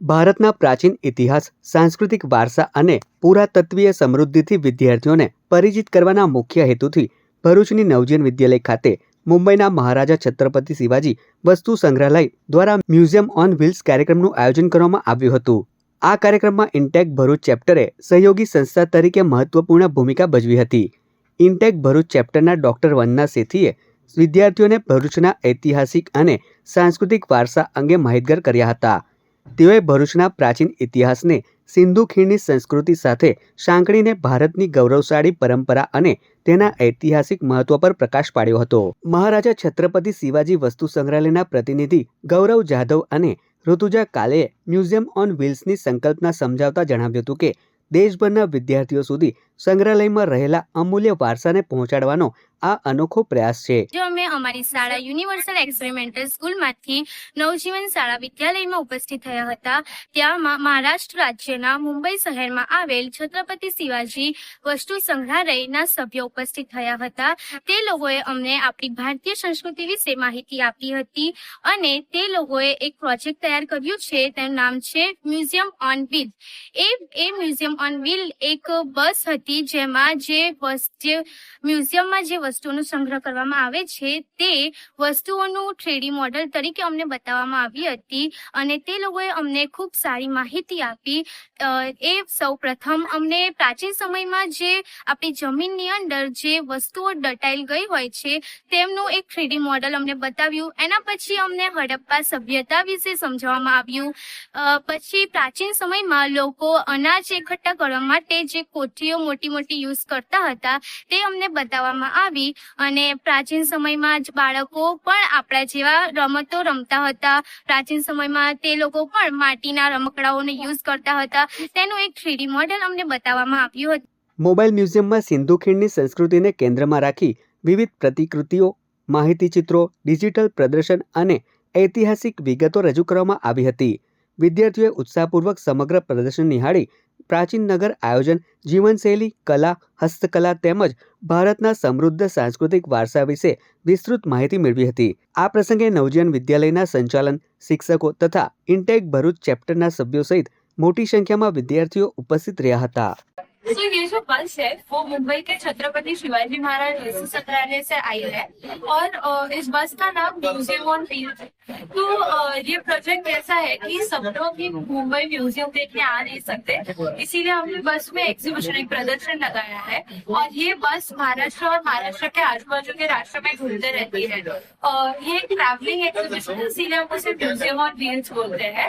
ભારતના પ્રાચીન ઇતિહાસ, સાંસ્કૃતિક વારસા અને પુરાતત્વીય સમૃદ્ધિથી વિદ્યાર્થીઓને પરિચિત કરવાના મુખ્ય હેતુથી ભરૂચની નવજીવન વિદ્યાલય ખાતે મુંબઈના મહારાજા છત્રપતિ શિવાજી વસ્તુ સંગ્રહાલય દ્વારા મ્યુઝિયમ ઓન વ્હીલ્સ કાર્યક્રમનું આયોજન કરવામાં આવ્યું હતું। આ કાર્યક્રમમાં ઇન્ટેક ભરૂચ ચેપ્ટરે સહયોગી સંસ્થા તરીકે મહત્વપૂર્ણ ભૂમિકા ભજવી હતી। ઇન્ટેક ભરૂચ ચેપ્ટરના ડોક્ટર વંદના સેઠીએ વિદ્યાર્થીઓને ભરૂચના ઐતિહાસિક અને સાંસ્કૃતિક વારસા અંગે માહિતગાર કર્યા હતા। તેઓએ ભરૂચના પ્રાચીન ઇતિહાસને સિંધુ ખીણની સંસ્કૃતિ સાથે સાંકળીને ભારતની ગૌરવશાળી પરંપરા અને તેના ઐતિહાસિક મહત્વ પર પ્રકાશ પાડ્યો હતો। મહારાજા છત્રપતિ શિવાજી વસ્તુ સંગ્રહાલયના પ્રતિનિધિ ગૌરવ જાધવ અને ઋતુજા કાલેએ મ્યુઝિયમ ઓન વ્હીલ્સની સંકલ્પના સમજાવતા જણાવ્યું હતું કે દેશભરના વિદ્યાર્થીઓ સુધી સંગ્રહાલયમાં રહેલા અમૂલ્ય વારસાને પહોંચાડવાનો આ અનોખો પ્રયાસ છે। જો અમે અમારી શાળા યુનિવર્સલ એક્સપેરિમેન્ટલ સ્કૂલમાંથી નવજીવન શાળા વિદ્યાલયમાં ઉપસ્થિત થયા હતા। ત્યાં મહારાષ્ટ્ર રાજ્યના મુંબઈ શહેરમાં આવેલ છત્રપતિ શિવાજી વસ્તુ સંગ્રહાલયના સભ્યો ઉપસ્થિત થયા હતા। તે લોકોએ અમને આપણી ભારતીય સંસ્કૃતિ વિશે માહિતી આપી હતી અને તે લોકોએ એક પ્રોજેક્ટ તૈયાર કર્યું છે, તેનું નામ છે museum on wheel. A museum on wheel એક બસ હતી જેમાં જે મ્યુઝિયમમાં જે વસ્તુઓનો સંગ્રહ કરવામાં આવે છે તે વસ્તુઓનું 3D મોડેલ તરીકે અમને બતાવવામાં આવી હતી અને તે લોકોએ અમને ખૂબ સારી માહિતી આપી। એ સૌ પ્રથમ અમને પ્રાચીન સમયમાં જે આપણી જમીનની અંદર જે વસ્તુઓ દટાઈ ગઈ હોય છે તેમનું એક 3D મોડેલ અમને બતાવ્યું। એના પછી અમને હડપ્પા સભ્યતા વિશે સમજાવવામાં આવ્યું। પછી પ્રાચીન સમયમાં લોકો અનાજ એકઠા કરવા માટે જે કોઠીઓ મોટી મોટી યુઝ કરતા હતા તે અમને બતાવવામાં આવી અને પ્રાચીન સમયમાં જ બાળકો પણ આપણા જેવા રમતો રમતા હતા। પ્રાચીન સમયમાં તે લોકો પણ માટીના રમકડાઓને યુઝ કરતા હતા। તેનું એક 3D મોડેલ અમને બતાવવામાં આવ્યું હતું। મોબાઈલ મ્યુઝિયમમાં સિંધુ ખીણની સંસ્કૃતિને કેન્દ્રમાં રાખી વિવિધ પ્રતિકૃતિઓ, માહિતી ચિત્રો, ડિજિટલ પ્રદર્શન અને ઐતિહાસિક વિગતો રજૂ કરવામાં આવી હતી। વિદ્યાર્થીઓએ ઉત્સાહપૂર્વક સમગ્ર પ્રદર્શન નિહાળી પ્રાચીન નગર આયોજન, જીવનશૈલી, કલા, હસ્તકલા તેમજ ભારતના સમૃદ્ધ સાંસ્કૃતિક વારસા વિશે વિસ્તૃત માહિતી મેળવી હતી। આ પ્રસંગે નવજીવન વિદ્યાલયના સંચાલન, શિક્ષકો તથા ઇન્ટેક ભરૂચ ચેપ્ટરના સભ્યો સહિત મોટી સંખ્યામાં વિદ્યાર્થીઓ ઉપસ્થિત રહ્યા હતા। तो ये जो बस है वो मुंबई के छत्रपति शिवाजी महाराज वस्तु संग्रहालय से आई है और इस बस का नाम म्यूजियम ऑन व्हील्स है। तो ये प्रोजेक्ट ऐसा है कि सब लोग ही मुंबई म्यूजियम देखने आ नहीं सकते, इसीलिए हमने बस में एग्जीबिशन, एक प्रदर्शन लगाया है और ये बस महाराष्ट्र और महाराष्ट्र के आजू-बाजू के राष्ट्र में घूमते रहती है। ये एक ट्रैवलिंग एग्जीबिशन है, इसीलिए हम उसे म्यूजियम ऑन व्हील्स बोलते हैं।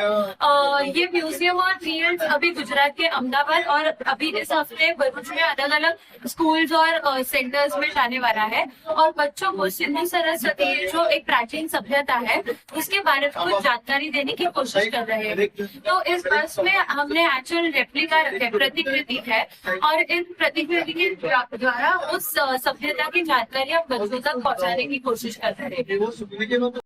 ये म्यूजियम ऑन व्हील्स अभी गुजरात के अहमदाबाद और अभी इस हफ्ते भरूच में अलग अलग स्कूल्स और सेंटर्स में जाने वाला है और बच्चों को सिंधु सरस्वती जो एक प्राचीन सभ्यता है उसके बारे में कुछ जानकारी देने की कोशिश कर रहे हैं। तो इस बस में हमने एक्चुअल रेप्लिका प्रतिकृति है और इन प्रतिकृति के द्वारा उस सभ्यता की जानकारी हम बच्चों तक पहुंचाने की कोशिश कर रहे हैं।